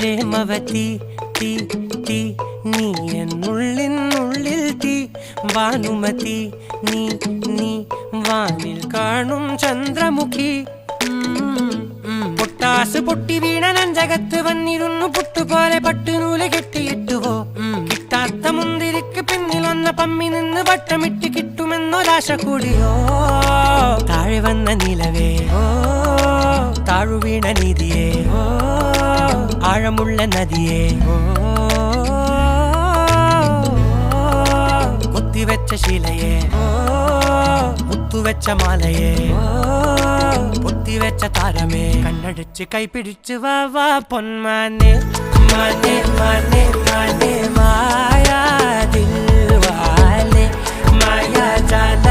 പ്രേമവതി തീ തീ നീ എന്നുള്ളിൽ തീ ഭാനുമതി നീ നീ വാനിൽ കാണും ചന്ദ്രമുഖി പൊട്ടാസ് പൊട്ടി വീണ നെഞ്ചകത്ത് വന്നിരുന്നു പുട്ടുപോലെ പട്ടുനൂല് കെട്ടിയിട്ടുവോ കിട്ടാത്ത മുന്തിരിക്ക് പിന്നിൽ വന്ന പമ്മി നിന്ന് വട്ടമിട്ട് കിട്ടുമെന്നൊരാശ കൂടിയോ താഴെ വന്ന നിലവേ താഴു വീണ നിധിയേ ആഴമുള്ള നദിയേ കൊത്തിവെച്ച ശിലയേ മുത്തുവെച്ച മാലയേ പൊത്തിവെച്ച താരമേ കണ്ണടിച്ച് കൈപിടിച്ച് വാ വാ പൊന്മാനെ മാനെ മാനെ മാനെ മായാ ദിൽവാലെ മായാ ജാല